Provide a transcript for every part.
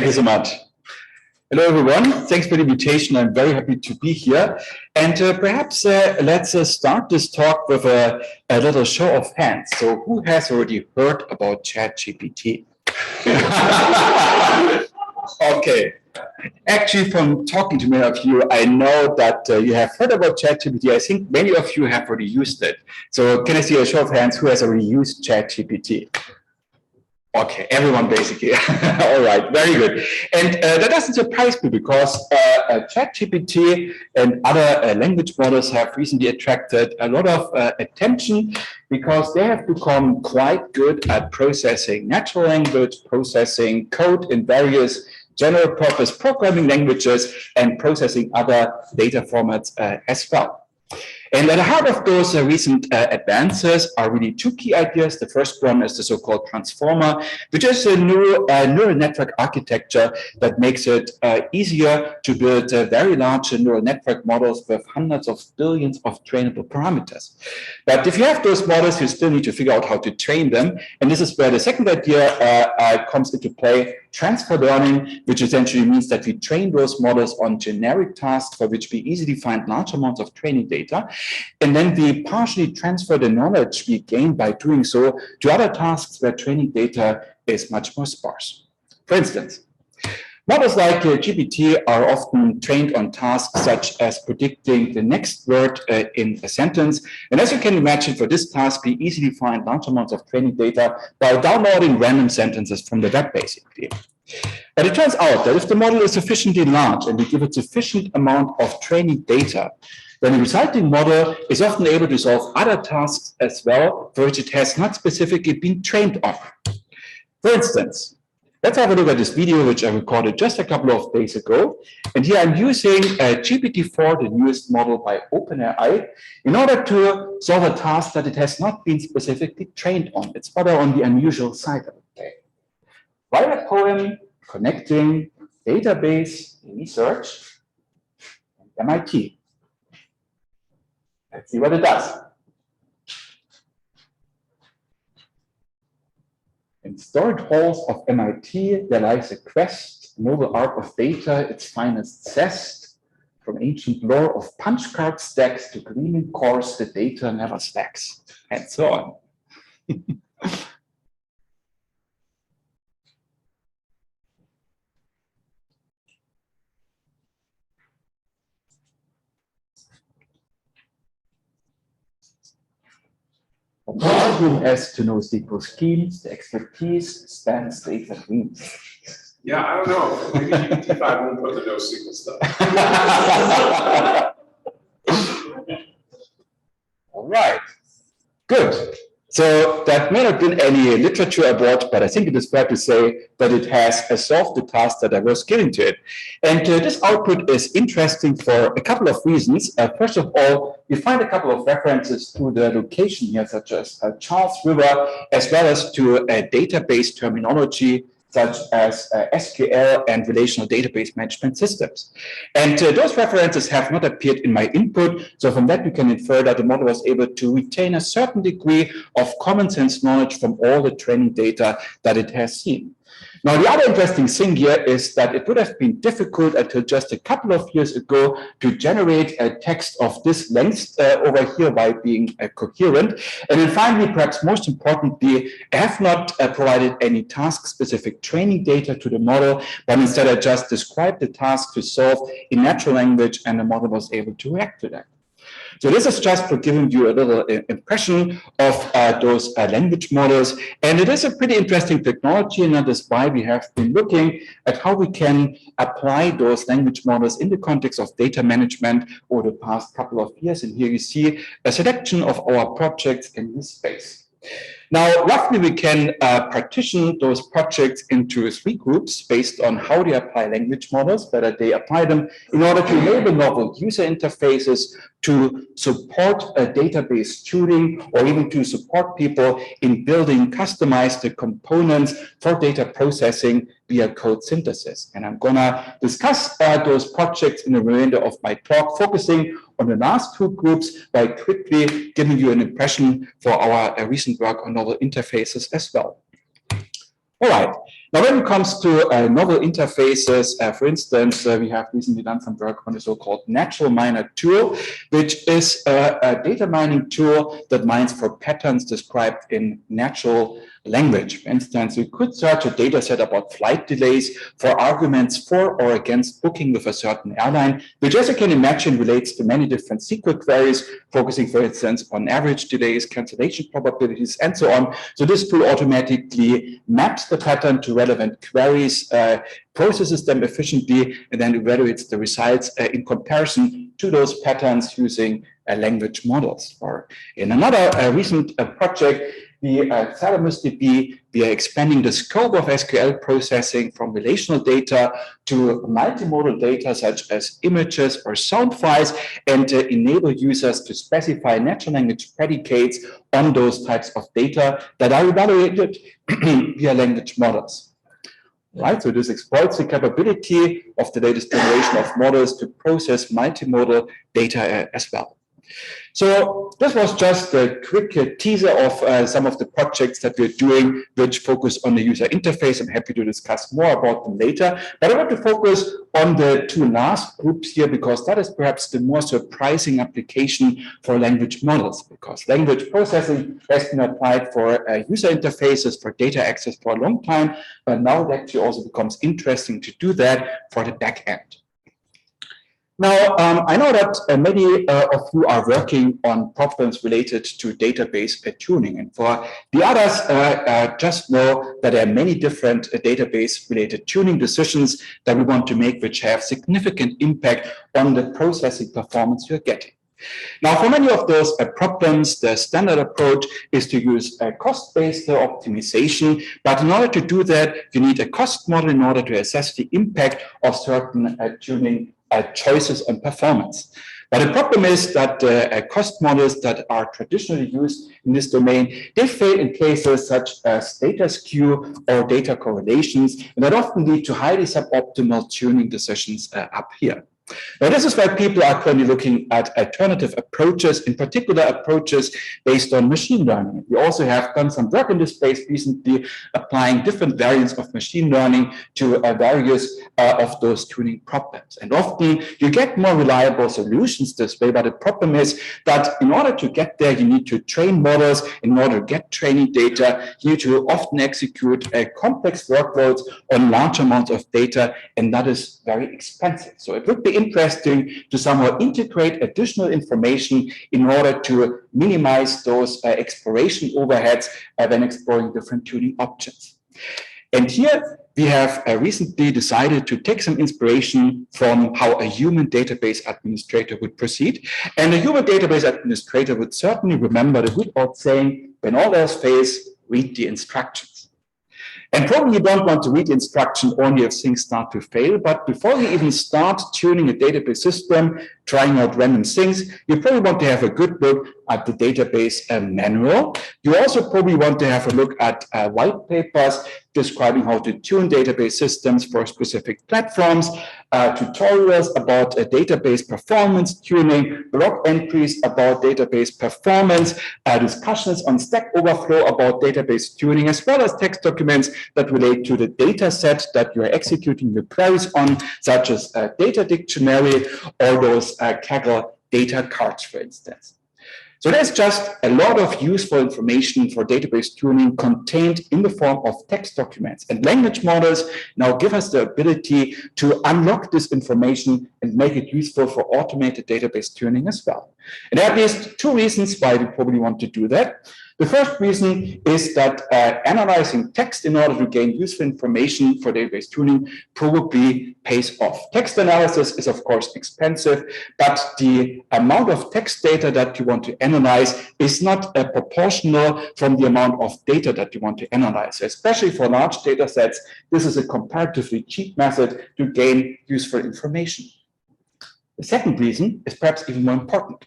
you so much. Hello, everyone. Thanks for the invitation. I'm very happy to be here. And perhaps let's start this talk with a little show of hands. So who has already heard about ChatGPT? Okay. Actually, from talking to many of you, I know that you have heard about ChatGPT. I think many of you have already used it. So can I see a show of hands who has already used ChatGPT? Okay, everyone basically. All right, very good. And that doesn't surprise me because ChatGPT and other language models have recently attracted a lot of attention because they have become quite good at processing natural language, processing code in various general purpose programming languages, and processing other data formats as well. And at the heart of those recent advances are really two key ideas. The first one is the so-called transformer, which is a neural network architecture that makes it easier to build very large neural network models with hundreds of billions of trainable parameters. But if you have those models, you still need to figure out how to train them. And this is where the second idea comes into play, transfer learning, which essentially means that we train those models on generic tasks for which we easily find large amounts of training data. And then we partially transfer the knowledge we gain by doing so to other tasks where training data is much more sparse. For instance, models like GPT are often trained on tasks such as predicting the next word in a sentence. And as you can imagine, for this task, we easily find large amounts of training data by downloading random sentences from the web, basically. But it turns out that if the model is sufficiently large and we give it sufficient amount of training data, then the resulting model is often able to solve other tasks as well for which it has not specifically been trained on. For instance, let's have a look at this video which I recorded just a couple of days ago. And here I'm using GPT-4, the newest model by OpenAI, in order to solve a task that it has not been specifically trained on. It's rather on the unusual side of it. Write a poem connecting database research and MIT. Let's see what it does. In storied halls of MIT, there lies a quest, noble art of data, its finest zest. From ancient lore of punch card stacks to gleaming cores, the data never stacks, and so on. From arguing as to know SQL schemes, the expertise spans data dreams. Yeah, I don't know. Maybe GPT-5 won't put the no SQL stuff. All right, good. So that may not have been any literature award, but I think it is fair to say that it has solved the task that I was giving to it. And this output is interesting for a couple of reasons. First of all, you find a couple of references to the location here, such as Charles River, as well as to database terminology, such as SQL and relational database management systems. And those references have not appeared in my input. So from that, we can infer that the model was able to retain a certain degree of common sense knowledge from all the training data that it has seen. Now, the other interesting thing here is that it would have been difficult until just a couple of years ago to generate a text of this length over here by being coherent. And then finally, perhaps most importantly, I have not provided any task-specific training data to the model, but instead I just described the task to solve in natural language, and the model was able to react to that. So this is just for giving you a little impression of those language models. And it is a pretty interesting technology, and that is why we have been looking at how we can apply those language models in the context of data management over the past couple of years. And here you see a selection of our projects in this space. Now, roughly, we can partition those projects into three groups based on how they apply language models, whether they apply them in order to enable novel user interfaces, to support database tuning, or even to support people in building customized components for data processing via code synthesis. And I'm going to discuss those projects in the remainder of my talk, focusing on the last two groups by quickly giving you an impression for our recent work on novel interfaces as well. All right. Now, when it comes to novel interfaces, for instance, we have recently done some work on the so-called natural miner tool, which is a data mining tool that mines for patterns described in natural language. For instance, we could search a data set about flight delays for arguments for or against booking with a certain airline, which, as you can imagine, relates to many different SQL queries, focusing, for instance, on average delays, cancellation probabilities, and so on. So this tool automatically maps the pattern to relevant queries, processes them efficiently, and then evaluates the results in comparison to those patterns using language models. Or in another recent project, the CyberMustDB, we are expanding the scope of SQL processing from relational data to multimodal data such as images or sound files, and enable users to specify natural language predicates on those types of data that are evaluated via language models. Right, so this exploits the capability of the latest generation of models to process multimodal data as well. So this was just a quick teaser of some of the projects that we're doing, which focus on the user interface. I'm happy to discuss more about them later, but I want to focus on the two last groups here, because that is perhaps the more surprising application for language models, because language processing has been applied for user interfaces, for data access for a long time, but now it actually also becomes interesting to do that for the back end. Now, I know that many of you are working on problems related to database tuning. And for the others, just know that there are many different database-related tuning decisions that we want to make, which have significant impact on the processing performance you're getting. Now, for many of those problems, the standard approach is to use a cost-based optimization. But in order to do that, you need a cost model in order to assess the impact of certain tuning choices on performance. But the problem is that cost models that are traditionally used in this domain, they fail in cases such as data skew or data correlations, and that often lead to highly suboptimal tuning decisions up here. Now, this is why people are currently looking at alternative approaches, in particular approaches based on machine learning. We also have done some work in this space recently, applying different variants of machine learning to various of those tuning problems. And often you get more reliable solutions this way, but the problem is that in order to get there, you need to train models. In order to get training data, you need to often execute complex workloads on large amounts of data, and that is very expensive. So it would be interesting to somehow integrate additional information in order to minimize those exploration overheads when exploring different tuning options. And here we have recently decided to take some inspiration from how a human database administrator would proceed. And a human database administrator would certainly remember the good old saying, when all else fails, read the instructions. And probably you don't want to read the instruction only if things start to fail, but before you even start tuning a database system, trying out random things, you probably want to have a good look at the database manual. You also probably want to have a look at white papers describing how to tune database systems for specific platforms, tutorials about database performance tuning, blog entries about database performance, discussions on Stack Overflow about database tuning, as well as text documents that relate to the data set that you're executing your queries on, such as data dictionary or those Kaggle data cards, for instance. So there's just a lot of useful information for database tuning contained in the form of text documents. And language models now give us the ability to unlock this information and make it useful for automated database tuning as well. And there are at least two reasons why we probably want to do that. The first reason is that analyzing text in order to gain useful information for database tuning probably pays off. Text analysis is, of course, expensive, but the amount of text data that you want to analyze is not proportional from the amount of data that you want to analyze. Especially for large data sets, this is a comparatively cheap method to gain useful information. The second reason is perhaps even more important.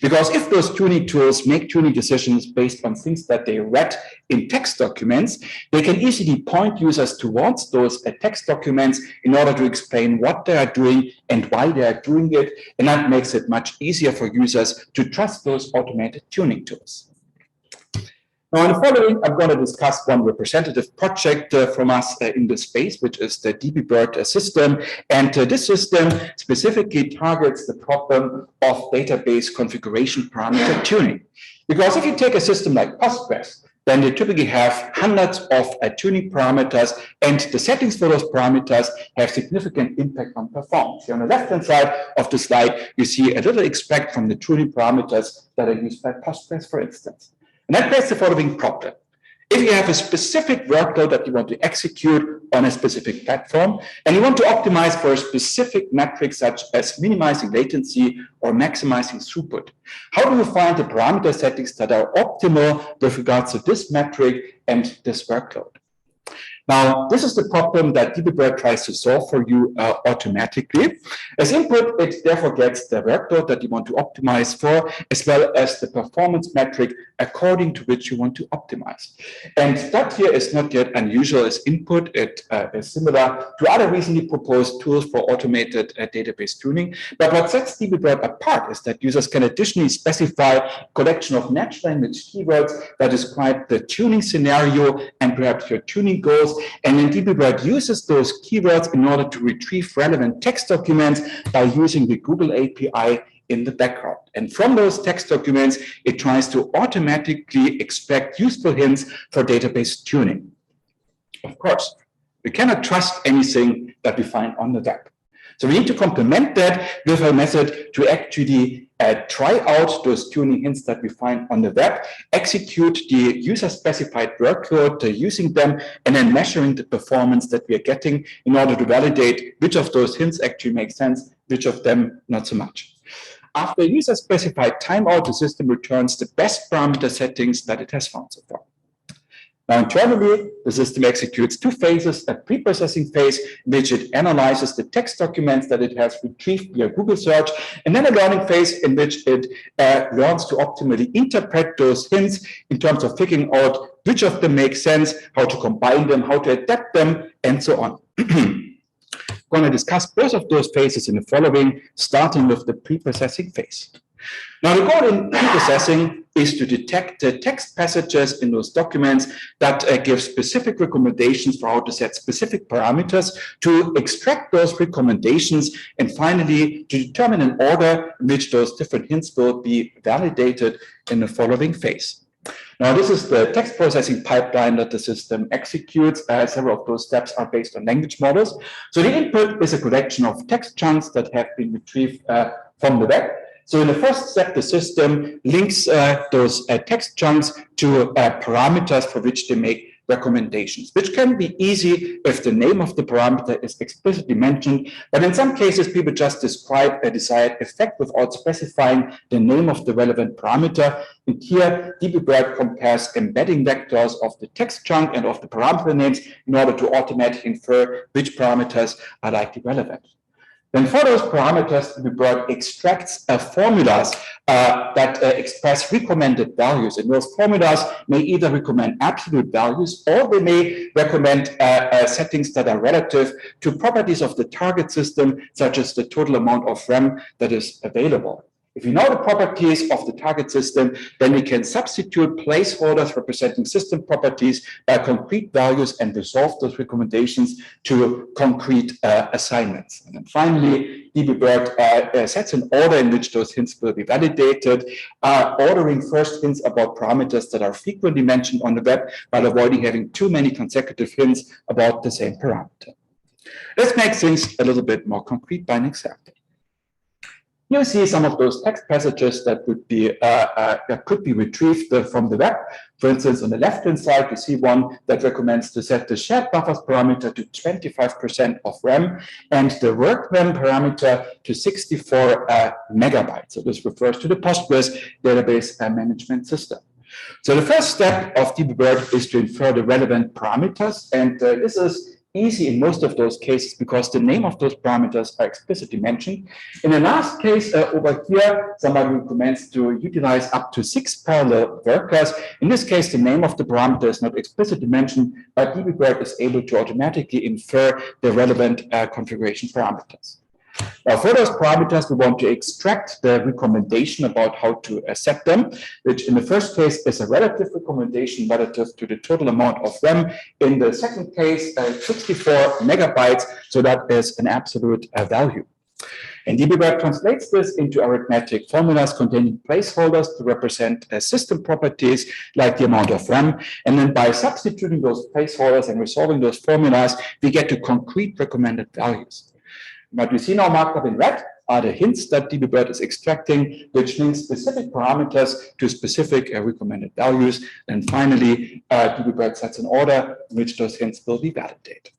Because if those tuning tools make tuning decisions based on things that they read in text documents, they can easily point users towards those text documents in order to explain what they are doing and why they are doing it. And that makes it much easier for users to trust those automated tuning tools. Now, in the following, I'm going to discuss one representative project from us in this space, which is the DBBERT system. And this system specifically targets the problem of database configuration parameter tuning. Because if you take a system like Postgres, then you typically have hundreds of tuning parameters, and the settings for those parameters have significant impact on performance. Here on the left-hand side of the slide, you see a little extract from the tuning parameters that are used by Postgres, for instance. And that creates the following problem. If you have a specific workload that you want to execute on a specific platform, and you want to optimize for a specific metric such as minimizing latency or maximizing throughput, how do you find the parameter settings that are optimal with regards to this metric and this workload? Now, this is the problem that DBBERT tries to solve for you automatically. As input, it therefore gets the workload that you want to optimize for, as well as the performance metric according to which you want to optimize. And that here is not yet unusual as input. It is similar to other recently proposed tools for automated database tuning. But what sets DBBERT apart is that users can additionally specify a collection of natural language keywords that describe the tuning scenario and perhaps your tuning goals. And then DBBERT uses those keywords in order to retrieve relevant text documents by using the Google API in the background. And from those text documents, it tries to automatically extract useful hints for database tuning. Of course, we cannot trust anything that we find on the web. So we need to complement that with a method to actually try out those tuning hints that we find on the web, execute the user-specified workload using them, and then measuring the performance that we are getting in order to validate which of those hints actually make sense, which of them not so much. After a user-specified timeout, the system returns the best parameter settings that it has found so far. Now, internally, the system executes two phases: a pre-processing phase, in which it analyzes the text documents that it has retrieved via Google search, and then a learning phase in which it learns to optimally interpret those hints in terms of figuring out which of them make sense, how to combine them, how to adapt them, and so on. I'm going to discuss both of those phases in the following, starting with the pre-processing phase. Now, the goal in pre-processing is to detect the text passages in those documents that give specific recommendations for how to set specific parameters, to extract those recommendations, and finally to determine an order in which those different hints will be validated in the following phase. Now, this is the text processing pipeline that the system executes. Several of those steps are based on language models. So the input is a collection of text chunks that have been retrieved from the web. So in the first step, the system links those text chunks to parameters for which they make recommendations, which can be easy if the name of the parameter is explicitly mentioned. But in some cases, people just describe a desired effect without specifying the name of the relevant parameter. And here, DBBERT compares embedding vectors of the text chunk and of the parameter names in order to automatically infer which parameters are likely relevant. Then for those parameters, DBBERT extracts formulas that express recommended values. And those formulas may either recommend absolute values, or they may recommend settings that are relative to properties of the target system, such as the total amount of RAM that is available. If we know the properties of the target system, then we can substitute placeholders representing system properties by concrete values and resolve those recommendations to concrete assignments. And then finally, DBBERT sets an order in which those hints will be validated, ordering first hints about parameters that are frequently mentioned on the web, while avoiding having too many consecutive hints about the same parameter. Let's make things a little bit more concrete by an example. You see some of those text passages that would be could be retrieved from the web. For instance, on the left-hand side, you see one that recommends to set the shared buffers parameter to 25% of RAM and the work RAM parameter to 64 megabytes. So this refers to the Postgres database management system. So the first step of DBBERT is to infer the relevant parameters, and this is easy in most of those cases because the name of those parameters are explicitly mentioned. In the last case over here, somebody recommends to utilize up to 6 parallel workers. In this case, the name of the parameter is not explicitly mentioned, but DBBERT is able to automatically infer the relevant configuration parameters. Now, for those parameters, we want to extract the recommendation about how to set them, which in the first case is a relative recommendation relative to the total amount of RAM. In the second case, 64 megabytes, so that is an absolute value. And dbBird translates this into arithmetic formulas containing placeholders to represent system properties like the amount of RAM. And then by substituting those placeholders and resolving those formulas, we get to concrete recommended values. What we see now marked up in red are the hints that dbBird is extracting, which links specific parameters to specific recommended values. And finally, dbBird sets an order in which those hints will be validated.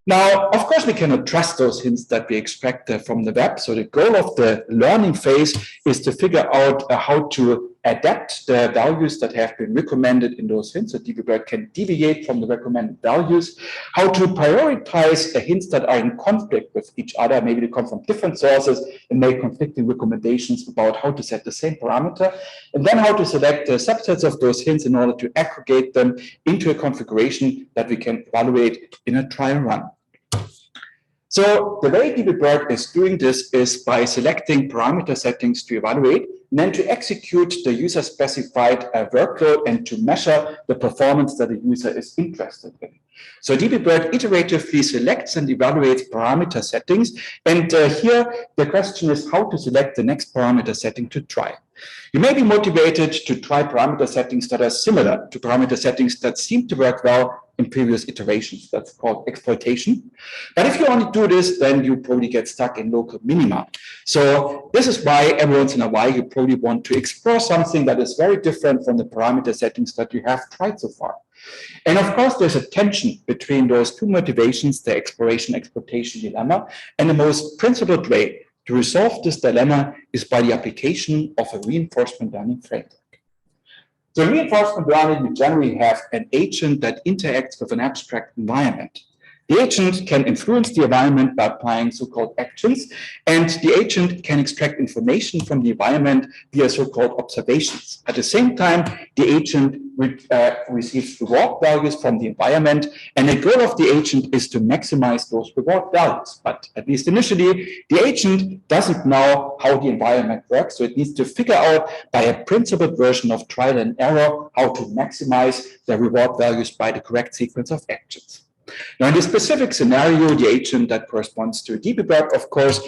Now, of course, we cannot trust those hints that we extract from the web. So the goal of the learning phase is to figure out how to adapt the values that have been recommended in those hints. So dbBird can deviate from the recommended values, how to prioritize the hints that are in conflict with each other. Maybe they come from different sources and make conflicting recommendations about how to set the same parameter, and then how to select the subsets of those hints in order to aggregate them into a configuration that we can evaluate in a trial run. So the way dbBird is doing this is by selecting parameter settings to evaluate, and then to execute the user-specified workload and to measure the performance that the user is interested in. So dbBird iteratively selects and evaluates parameter settings, and here the question is how to select the next parameter setting to try. You may be motivated to try parameter settings that are similar to parameter settings that seem to work well in previous iterations. That's called exploitation. But if you only do this, then you probably get stuck in local minima. So this is why every once in a while you probably want to explore something that is very different from the parameter settings that you have tried so far. And of course, there's a tension between those two motivations, the exploration-exploitation dilemma, and the most principled way to resolve this dilemma is by the application of a reinforcement learning framework. So reinforcement learning, we generally have an agent that interacts with an abstract environment. The agent can influence the environment by applying so-called actions, and the agent can extract information from the environment via so-called observations. At the same time, the agent receives reward values from the environment, and the goal of the agent is to maximize those reward values. But at least initially, the agent doesn't know how the environment works, so it needs to figure out by a principled version of trial and error how to maximize the reward values by the correct sequence of actions. Now, in this specific scenario, the agent that corresponds to dbBird, of course,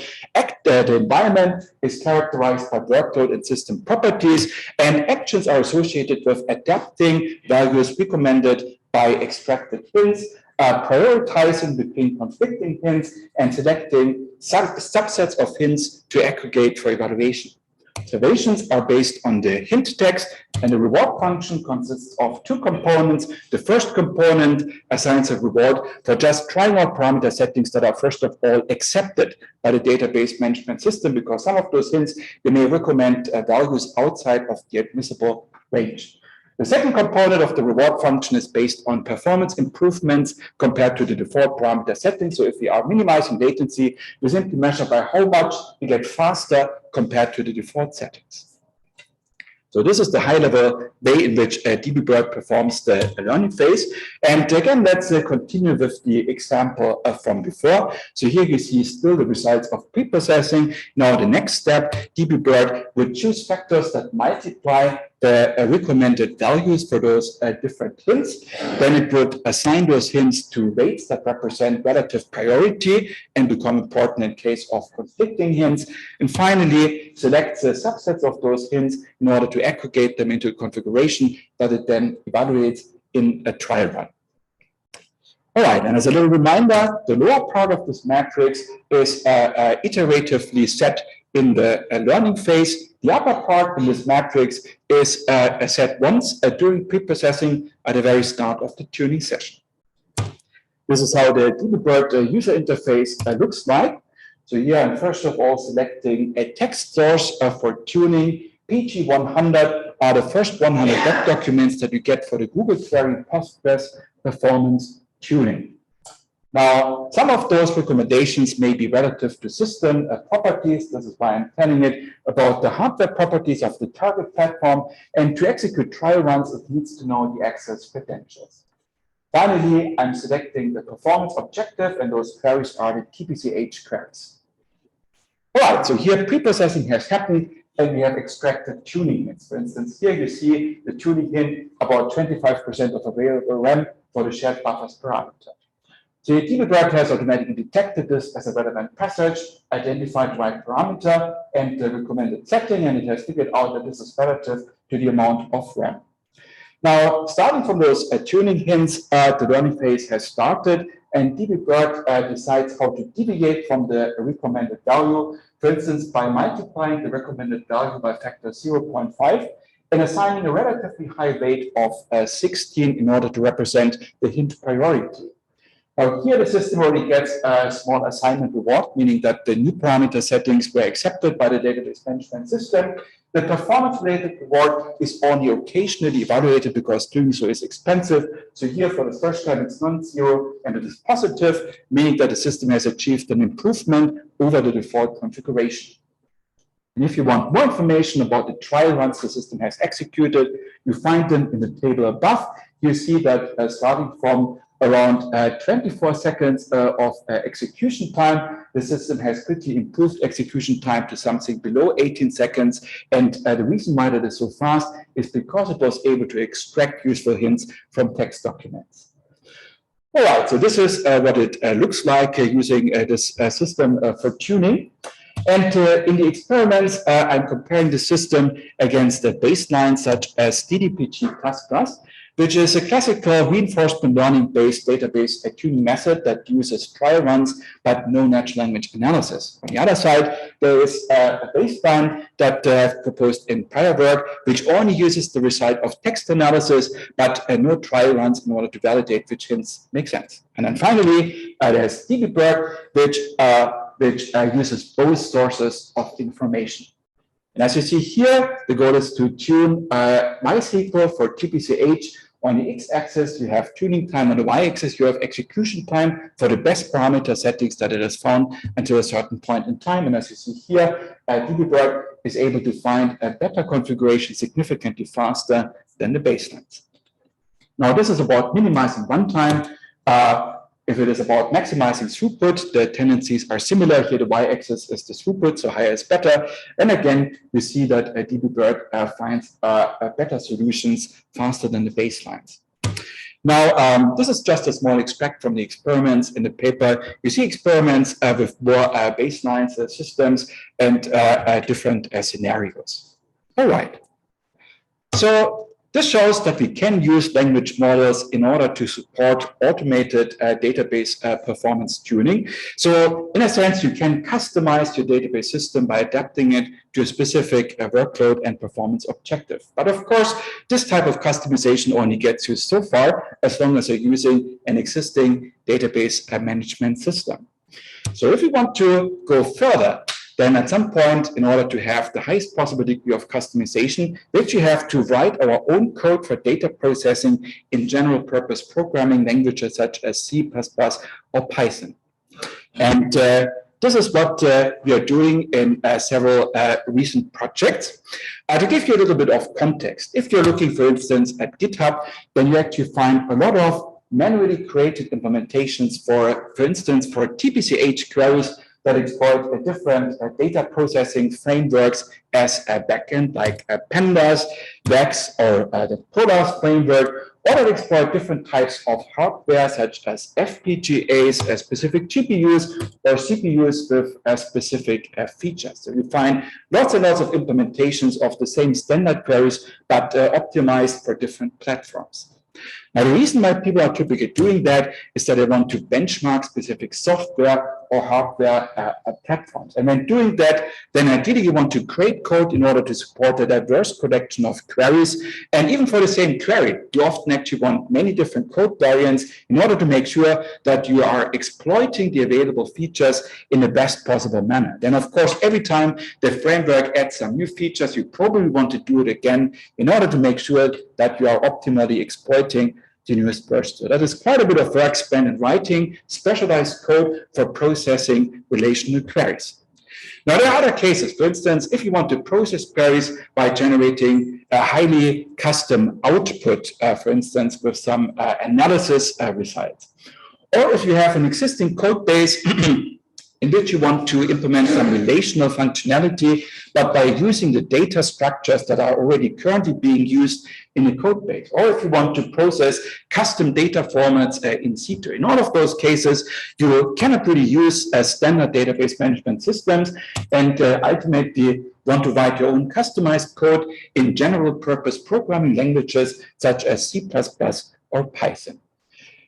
the environment is characterized by workload and system properties, and actions are associated with adapting values recommended by extracted hints, prioritizing between conflicting hints, and selecting subsets of hints to aggregate for evaluation. Observations are based on the hint text, and the reward function consists of two components. The first component assigns a reward for just trying out parameter settings that are first of all accepted by the database management system, because some of those hints, they may recommend values outside of the admissible range. The second component of the reward function is based on performance improvements compared to the default parameter setting. So if we are minimizing latency, we simply measure by how much we get faster compared to the default settings. So this is the high-level way in which dbBird performs the learning phase. And again, let's continue with the example from before. So here you see still the results of pre-processing. Now the next step, dbBird would choose factors that multiply the recommended values for those different hints. Then it would assign those hints to weights that represent relative priority and become important in case of conflicting hints. And finally, select the subsets of those hints in order to aggregate them into a configuration that it then evaluates in a trial run. All right, and as a little reminder, the lower part of this matrix is iteratively set in the learning phase. The upper part in this matrix is set once during pre-processing at the very start of the tuning session. This is how the dbBird user interface looks like. So here I'm first of all selecting a text source for tuning. PG100 are the first 100 web documents that you get for the Google Query Postgres performance tuning. Now, some of those recommendations may be relative to system properties. This is why I'm telling it about the hardware properties of the target platform. And to execute trial runs, it needs to know the access credentials. Finally, I'm selecting the performance objective, and those queries are the TPCH queries. All right, so here pre-processing has happened, and we have extracted tuning hints. For instance, here you see the tuning hint about 25% of available RAM for the shared buffers parameter. So the debug has automatically detected this as a relevant passage, identified the right parameter and the recommended setting, and it has figured out that this is relative to the amount of RAM. Now, starting from those tuning hints, the learning phase has started, and debug decides how to deviate from the recommended value, for instance, by multiplying the recommended value by factor 0.5 and assigning a relatively high weight of 16 in order to represent the hint priority. Now, here the system already gets a small assignment reward, meaning that the new parameter settings were accepted by the database management system. The performance-related reward is only occasionally evaluated because doing so is expensive. So here, for the first time, it's non-zero and it is positive, meaning that the system has achieved an improvement over the default configuration. And if you want more information about the trial runs the system has executed, you find them in the table above. You see that starting from around 24 seconds of execution time, the system has quickly improved execution time to something below 18 seconds. And the reason why that is so fast is because it was able to extract useful hints from text documents. All right, so this is what it looks like using this system for tuning. And in the experiments, I'm comparing the system against a baseline such as DDPG++, which is a classical reinforcement learning-based database tuning method that uses trial runs, but no natural language analysis. On the other side, there is a baseline that I've proposed in prior work, which only uses the result of text analysis, but no trial runs in order to validate which hints make sense. And then finally, there's debug, which uses both sources of information. And as you see here, the goal is to tune MySQL for TPCH. On the x-axis, you have tuning time. On the y-axis, you have execution time for the best parameter settings that it has found until a certain point in time. And as you see here, debug is able to find a better configuration significantly faster than the baselines. Now, this is about minimizing runtime. If it is about maximizing throughput, the tendencies are similar. Here, the y-axis is the throughput, so higher is better. And again, you see that debug finds better solutions faster than the baselines. Now, this is just a small extract from the experiments in the paper. You see experiments with more baselines, systems, and different scenarios. All right. So this shows that we can use language models in order to support automated database performance tuning. So in a sense, you can customize your database system by adapting it to a specific workload and performance objective. But of course, this type of customization only gets you so far as long as you're using an existing database management system. So if you want to go further, then at some point, in order to have the highest possible degree of customization, we actually have to write our own code for data processing in general purpose programming languages such as C++ or Python. And this is what we are doing in several recent projects. To give you a little bit of context, if you're looking, for instance, at GitHub, then you actually find a lot of manually created implementations for instance, for TPCH queries that exploit different data processing frameworks as a backend, like Pandas, VEX, or the Polars framework, or that exploit different types of hardware, such as FPGAs, specific GPUs, or CPUs with specific features. So you find lots and lots of implementations of the same standard queries, but optimized for different platforms. Now, the reason why people are typically doing that is that they want to benchmark specific software or hardware platforms. And when doing that, then ideally you want to create code in order to support a diverse collection of queries. And even for the same query, you often actually want many different code variants in order to make sure that you are exploiting the available features in the best possible manner. Then, of course, every time the framework adds some new features, you probably want to do it again in order to make sure that you are optimally exploiting the newest version. So that is quite a bit of work spent in writing specialized code for processing relational queries. Now, there are other cases. For instance, if you want to process queries by generating a highly custom output, for instance, with some analysis results. Or if you have an existing code base in which you want to implement some relational functionality, but by using the data structures that are already currently being used in the code base. Or if you want to process custom data formats in situ. In all of those cases, you cannot really use standard database management systems, and ultimately want to write your own customized code in general purpose programming languages such as C++ or Python.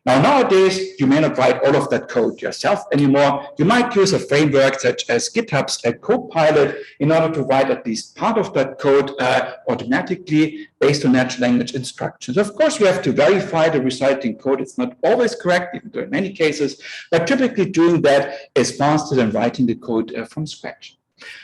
Now, nowadays, you may not write all of that code yourself anymore. You might use a framework such as GitHub's Copilot in order to write at least part of that code automatically based on natural language instructions. Of course, you have to verify the resulting code. It's not always correct, even though in many cases, but typically doing that is faster than writing the code from scratch.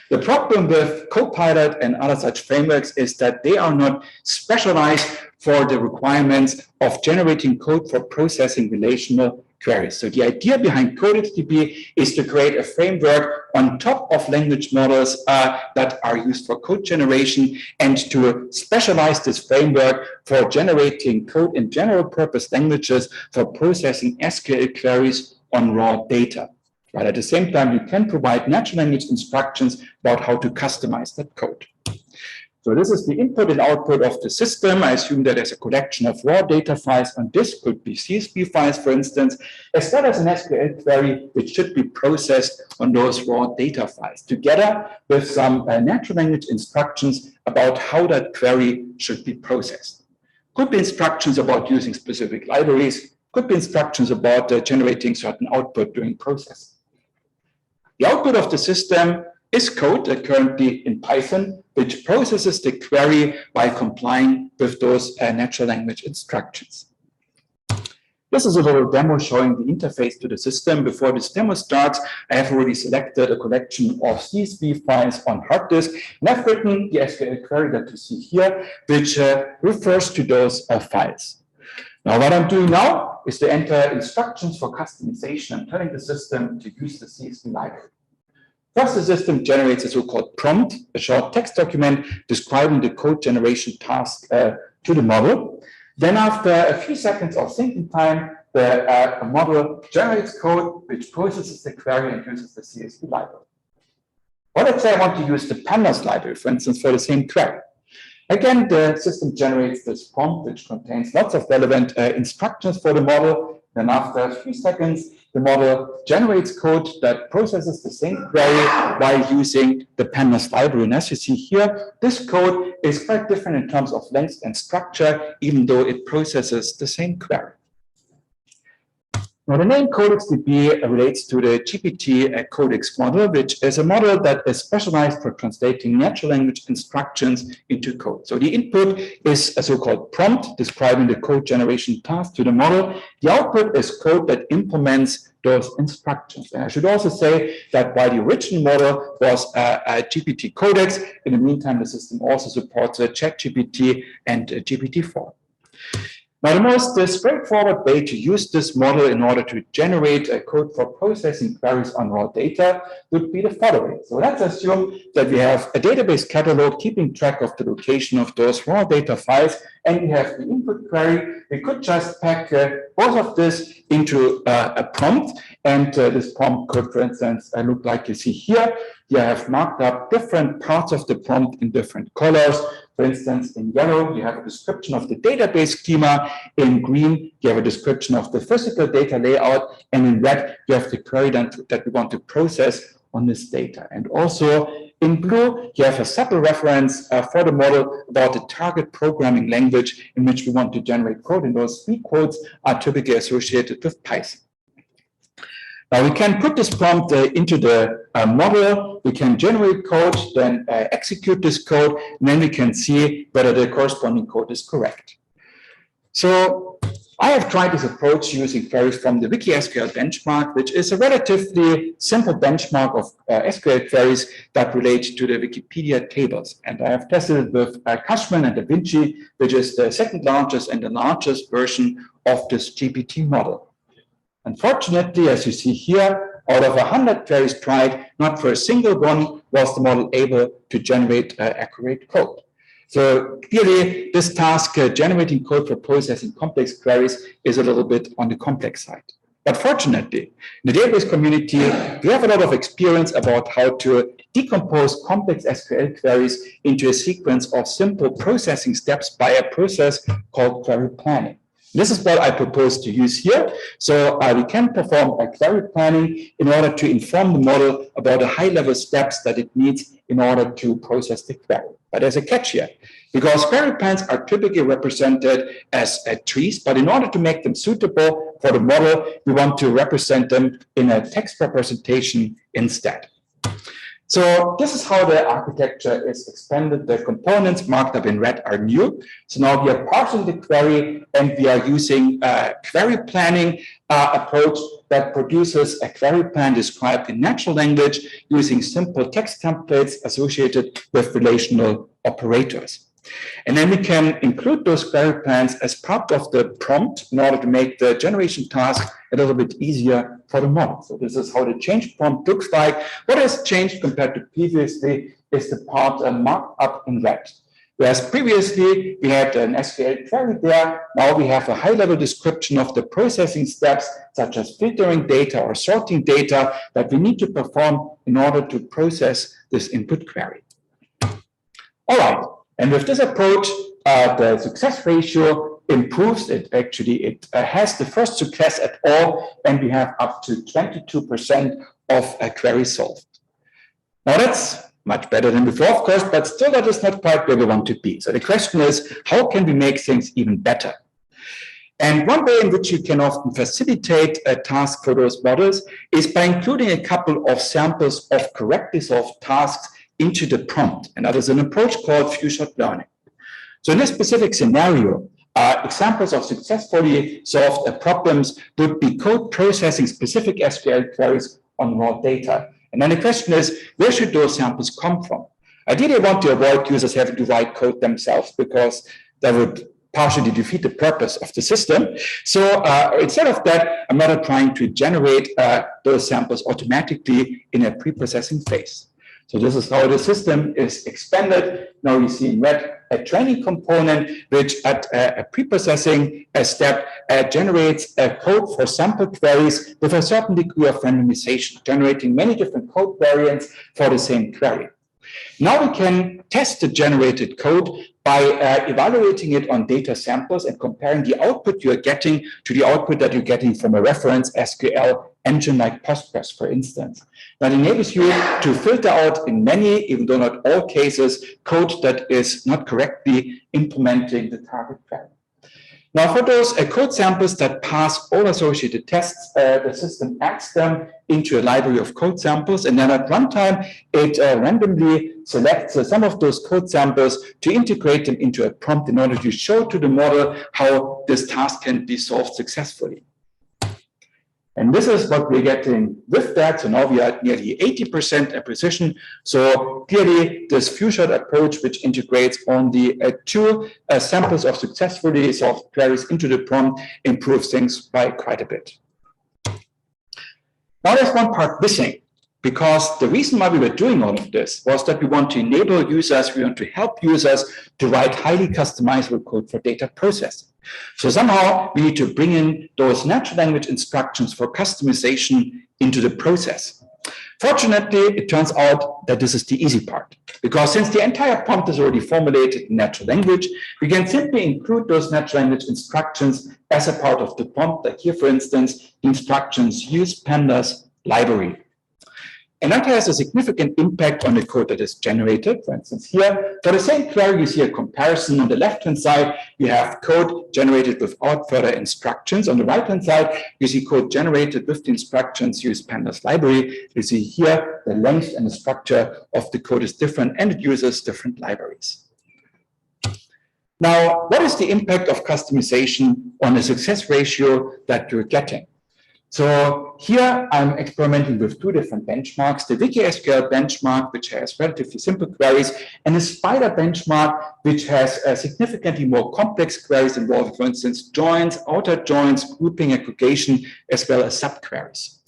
The problem with Copilot and other such frameworks is that they are not specialized for the requirements of generating code for processing relational queries. So the idea behind GenesisDB is to create a framework on top of language models that are used for code generation, and to specialize this framework for generating code in general purpose languages for processing SQL queries on raw data. But at the same time, you can provide natural language instructions about how to customize that code. So this is the input and output of the system. I assume that there's a collection of raw data files on disk, could be CSV files, for instance, as well as an SQL query which should be processed on those raw data files, together with some natural language instructions about how that query should be processed. Could be instructions about using specific libraries, could be instructions about generating certain output during processing. The output of the system is code currently in Python, which processes the query by complying with those natural language instructions. This is a little demo showing the interface to the system. Before this demo starts, I have already selected a collection of CSV files on hard disk, and I've written the SQL query that you see here, which refers to those files. Now, what I'm doing now is to enter instructions for customization. I'm telling the system to use the CSV library. First, the system generates a so-called prompt, a short text document describing the code generation task to the model. Then, after a few seconds of thinking time, the model generates code which processes the query and uses the CSV library. Or let's say I want to use the pandas library, for instance, for the same query. Again, the system generates this prompt, which contains lots of relevant instructions for the model. Then after a few seconds, the model generates code that processes the same query while using the pandas library. And as you see here, this code is quite different in terms of length and structure, even though it processes the same query. Now, the name CodexDB relates to the GPT codex model, which is a model that is specialized for translating natural language instructions into code. So the input is a so-called prompt describing the code generation task to the model. The output is code that implements those instructions. And I should also say that while the original model was a GPT codex, in the meantime, the system also supports ChatGPT and GPT-4. Now, the most straightforward way to use this model in order to generate a code for processing queries on raw data would be the following. So let's assume that we have a database catalog keeping track of the location of those raw data files, and we have the input query. We could just pack both of this into a prompt, and this prompt could, for instance, look like you see here. You have marked up different parts of the prompt in different colors. For instance, in yellow, you have a description of the database schema. In green, you have a description of the physical data layout. And in red, you have the query that we want to process on this data. And also in blue, you have a subtle reference for the model about the target programming language in which we want to generate code. And those three codes are typically associated with Python. Now, we can put this prompt into the model, we can generate code, then execute this code, and then we can see whether the corresponding code is correct. So I have tried this approach using queries from the WikiSQL benchmark, which is a relatively simple benchmark of SQL queries that relate to the Wikipedia tables. And I have tested it with Cashman and DaVinci, which is the second largest and the largest version of this GPT model. Unfortunately, as you see here, Out of 100 queries tried, not for a single one was the model able to generate accurate code. So clearly, this task, generating code for processing complex queries, is a little bit on the complex side. But fortunately, in the database community, we have a lot of experience about how to decompose complex SQL queries into a sequence of simple processing steps by a process called query planning. This is what I propose to use here. So we can perform a query planning in order to inform the model about the high-level steps that it needs in order to process the query. But there's a catch here, because query plans are typically represented as trees, but in order to make them suitable for the model, we want to represent them in a text representation instead. So this is how the architecture is expanded. The components marked up in red are new. So now we are parsing the query, and we are using a query planning approach that produces a query plan described in natural language using simple text templates associated with relational operators. And then we can include those query plans as part of the prompt in order to make the generation task a little bit easier for the model. So this is how the change prompt looks like. What has changed compared to previously is the part marked up in red. Whereas previously we had an SQL query there, now we have a high-level description of the processing steps, such as filtering data or sorting data, that we need to perform in order to process this input query. All right. And with this approach, the success ratio improves. It has the first success at all, and we have up to 22% of a query solved. Now that's much better than before, of course, but still that is not quite where we want to be. So the question is, how can we make things even better? And one way in which you can often facilitate a task for those models is by including a couple of samples of correctly solved tasks into the prompt. And that is an approach called few-shot learning. So in this specific scenario, examples of successfully solved problems would be code processing specific SQL queries on raw data. And then the question is, where should those samples come from? Ideally, I want to avoid users having to write code themselves, because that would partially defeat the purpose of the system. So instead of that, I'm rather trying to generate those samples automatically in a pre-processing phase. So this is how the system is expanded. Now you see in red a training component, which at a pre-processing step generates a code for sample queries with a certain degree of randomization, generating many different code variants for the same query. Now we can test the generated code by evaluating it on data samples and comparing the output you're getting to the output that you're getting from a reference SQL engine like Postgres, for instance. That enables you to filter out in many, even though not all cases, code that is not correctly implementing the target query. Now, for those code samples that pass all associated tests, the system adds them into a library of code samples, and then at runtime, it randomly selects some of those code samples to integrate them into a prompt in order to show to the model how this task can be solved successfully. And this is what we're getting with that. So now we are at nearly 80% precision. So clearly, this few-shot approach, which integrates only two samples of successfully solved queries into the prompt, improves things by quite a bit. Now there's one part missing, because the reason why we were doing all of this was that we want to enable users, we want to help users to write highly customizable code for data processing. So somehow we need to bring in those natural language instructions for customization into the process. Fortunately, it turns out that this is the easy part, because since the entire prompt is already formulated in natural language, we can simply include those natural language instructions as a part of the prompt. Like here, for instance, the instructions use pandas library. And that has a significant impact on the code that is generated. For instance, here, for the same query, you see a comparison. On the left-hand side, you have code generated without further instructions. On the right-hand side, you see code generated with the instructions use pandas library. You see here, the length and the structure of the code is different, and it uses different libraries. Now, what is the impact of customization on the success ratio that you're getting? So here I'm experimenting with two different benchmarks, the WikiSQL benchmark, which has relatively simple queries, and the Spider benchmark, which has significantly more complex queries involving, for instance, joins, outer joins, grouping, aggregation, as well as subqueries.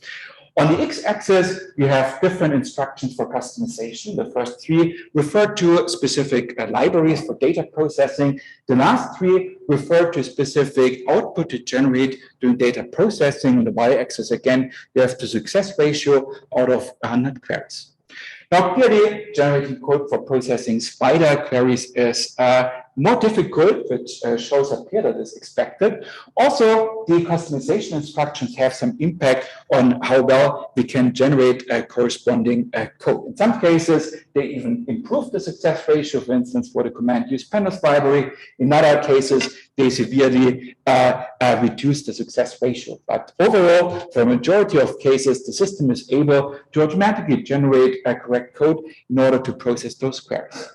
On the x-axis, we have different instructions for customization. The first three refer to specific libraries for data processing. The last three refer to specific output to generate during data processing. On the y-axis, again, we have the success ratio out of 100 queries. Now, clearly, generating code for processing spider queries is more difficult, which shows up here that is expected. Also, the customization instructions have some impact on how well we can generate a corresponding code. In some cases, they even improve the success ratio, for instance, for the command use pandas library. In other cases, they severely reduce the success ratio. But overall, for a majority of cases, the system is able to automatically generate a correct code in order to process those queries.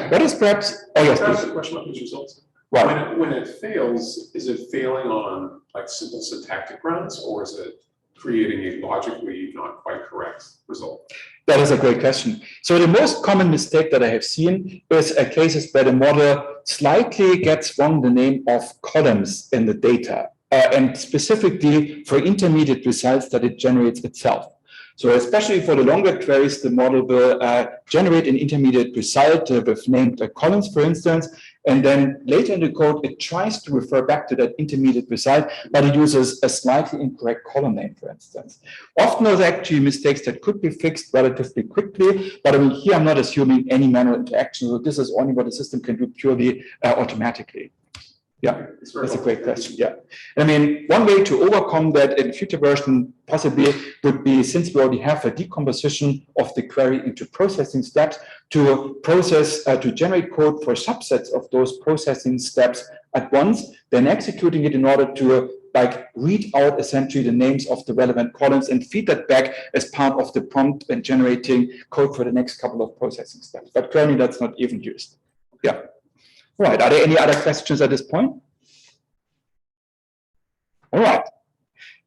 What is perhaps? Oh yes. Can I ask a question about these results? Right. When it fails, is it failing on like simple syntactic grounds, or is it creating a logically not quite correct result? That is a great question. So the most common mistake that I have seen is cases where the model slightly gets wrong the name of columns in the data, and specifically for intermediate results that it generates itself. So especially for the longer queries, the model will generate an intermediate result with named columns, for instance, and then later in the code, it tries to refer back to that intermediate result, but it uses a slightly incorrect column name, for instance. Often those are actually mistakes that could be fixed relatively quickly, but I mean, here I'm not assuming any manual interaction, so this is only what the system can do purely automatically. Yeah, that's a great question. Yeah. I mean, one way to overcome that in future version possibly would be, since we already have a decomposition of the query into processing steps, to process, to generate code for subsets of those processing steps at once, then executing it in order to like read out essentially the names of the relevant columns and feed that back as part of the prompt and generating code for the next couple of processing steps. But currently that's not even used. Yeah. Right. Are there any other questions at this point? All right.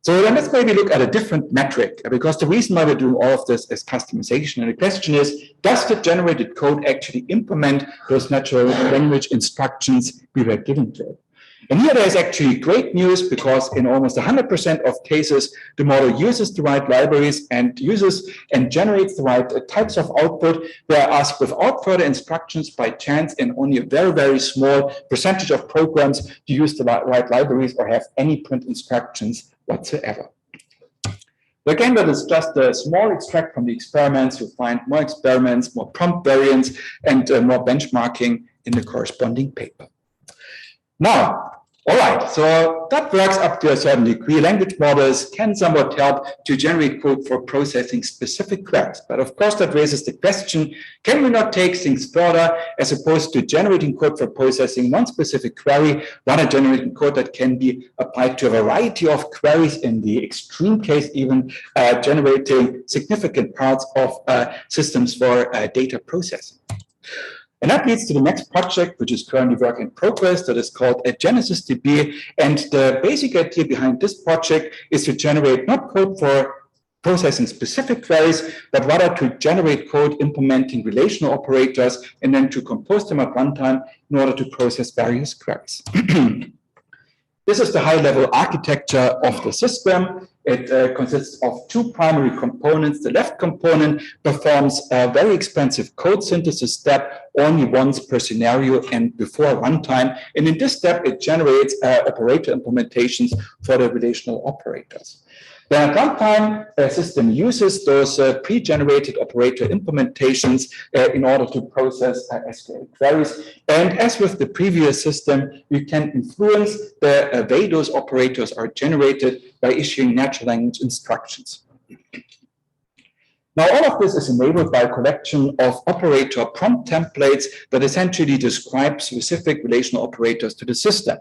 So then let's maybe look at a different metric, because the reason why we're doing all of this is customization. And the question is, does the generated code actually implement those natural language instructions we were given to it? And here there is actually great news, because in almost 100% of cases, the model uses the right libraries and uses and generates the right types of output, whereas without further instructions by chance, in only a very, very small percentage of programs to use the right libraries or have any print instructions whatsoever. Again, that is just a small extract from the experiments. You'll find more experiments, more prompt variants, and more benchmarking in the corresponding paper. Now, all right, so that works up to a certain degree. Language models can somewhat help to generate code for processing specific queries. But of course, that raises the question, can we not take things further as opposed to generating code for processing one specific query, rather generating code that can be applied to a variety of queries, in the extreme case, even generating significant parts of systems for data processing. And that leads to the next project, which is currently work in progress, that is called GenesisDB. And the basic idea behind this project is to generate not code for processing specific queries, but rather to generate code implementing relational operators and then to compose them at runtime in order to process various queries. This is the high-level architecture of the system. It consists of two primary components. The left component performs a very expensive code synthesis step only once per scenario and before runtime. And in this step, it generates operator implementations for the relational operators. Then at runtime, the system uses those pre-generated operator implementations in order to process SQL queries. And as with the previous system, you can influence the way those operators are generated by issuing natural language instructions. Now, all of this is enabled by a collection of operator prompt templates that essentially describe specific relational operators to the system.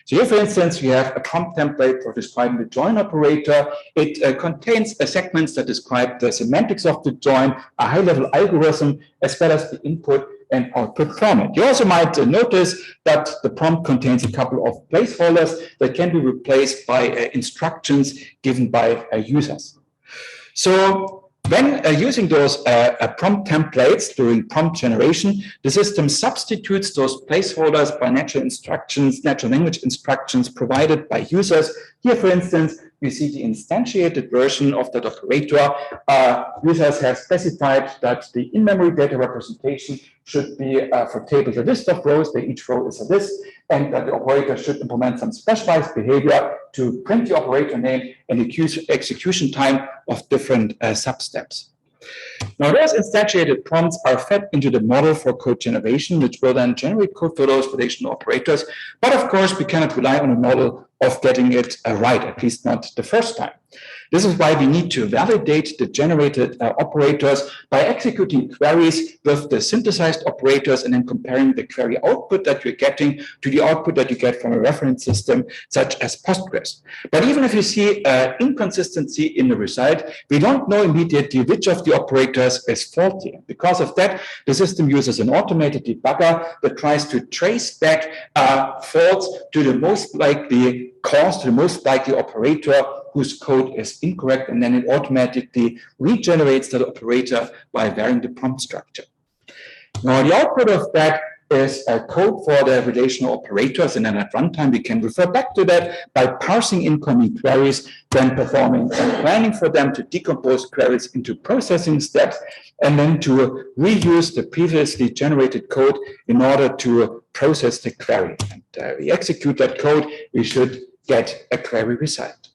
So here, for instance, we have a prompt template for describing the join operator. It contains segments that describe the semantics of the join, a high-level algorithm, as well as the input and output format. You also might notice that the prompt contains a couple of placeholders that can be replaced by instructions given by users. So when using those prompt templates during prompt generation, the system substitutes those placeholders by natural language instructions provided by users. Here, for instance, you see the instantiated version of that operator. Users have specified that the in-memory data representation should be for tables a list of rows, where each row is a list, and that the operator should implement some specialized behavior to print the operator name and the execution time of different substeps. Now, those instantiated prompts are fed into the model for code generation, which will then generate code for those relational operators. But of course, we cannot rely on a model of getting it right, at least not the first time. This is why we need to validate the generated operators by executing queries with the synthesized operators and then comparing the query output that you're getting to the output that you get from a reference system such as Postgres. But even if you see inconsistency in the result, we don't know immediately which of the operators is faulty. Because of that, the system uses an automated debugger that tries to trace back faults to the most likely cause, to the most likely operator whose code is incorrect, and then it automatically regenerates that operator by varying the prompt structure. Now, the output of that is a code for the relational operators, and then at runtime we can refer back to that by parsing incoming queries, then performing planning for them to decompose queries into processing steps, and then to reuse the previously generated code in order to process the query. And we execute that code, we should get a query result.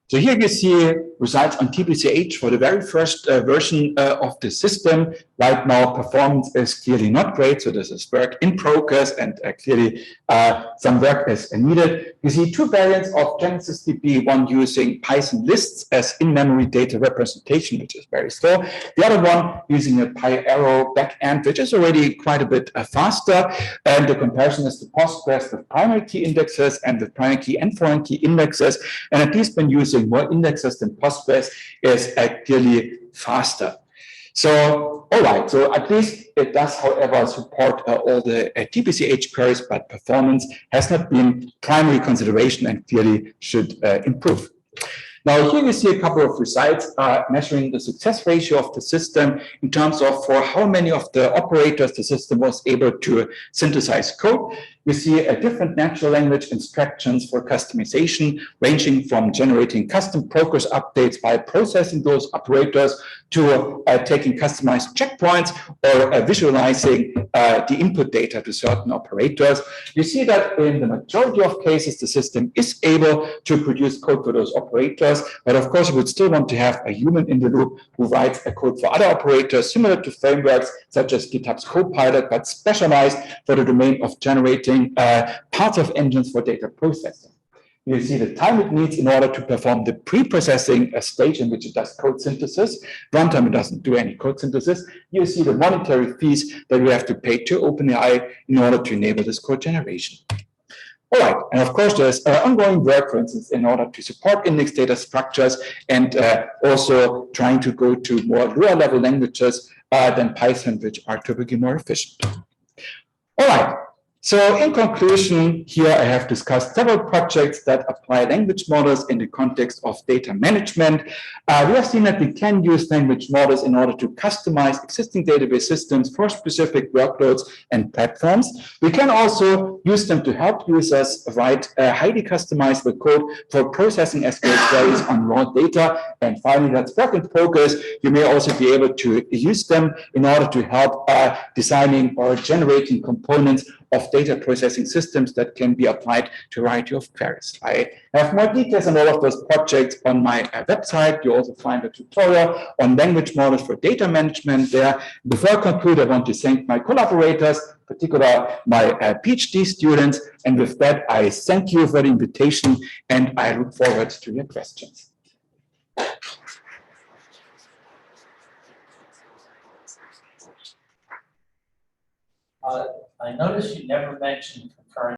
So here you see results on TBCH for the very first version of the system. Right now, performance is clearly not great, so this is work in progress, and clearly some work is needed. You see two variants of GenesisDB, one using Python lists as in-memory data representation, which is very slow. The other one using a PyArrow backend, which is already quite a bit faster. And the comparison is to Postgres with primary key indexes and with primary key and foreign key indexes. And at least when using more indexes than Postgres is clearly faster. So, all right, so at least it does, however, support all the TBCH queries, but performance has not been primary consideration and clearly should improve. Now, here you see a couple of results measuring the success ratio of the system in terms of for how many of the operators the system was able to synthesize code. You see a different natural language instructions for customization, ranging from generating custom progress updates by processing those operators to taking customized checkpoints or visualizing the input data to certain operators. You see that in the majority of cases, the system is able to produce code for those operators, but of course, you would still want to have a human in the loop who writes a code for other operators, similar to frameworks such as GitHub's Copilot, but specialized for the domain of generating parts of engines for data processing. You see the time it needs in order to perform the pre-processing stage in which it does code synthesis. Runtime, it doesn't do any code synthesis. You see the monetary fees that we have to pay to OpenAI in order to enable this code generation. All right, and of course, there's ongoing work, for instance, in order to support index data structures and also trying to go to more lower-level languages than Python, which are typically more efficient. All right. So in conclusion, here I have discussed several projects that apply language models in the context of data management. We have seen that we can use language models in order to customize existing database systems for specific workloads and platforms. We can also use them to help users write highly customizable code for processing SQL queries on raw data. And finally, that's work in progress. You may also be able to use them in order to help designing or generating components of data processing systems that can be applied to a variety of queries. I have more details on all of those projects on my website. You also find a tutorial on language models for data management there. Before I conclude, I want to thank my collaborators, particularly my PhD students. And with that, I thank you for the invitation, and I look forward to your questions. I noticed you never mentioned concurrent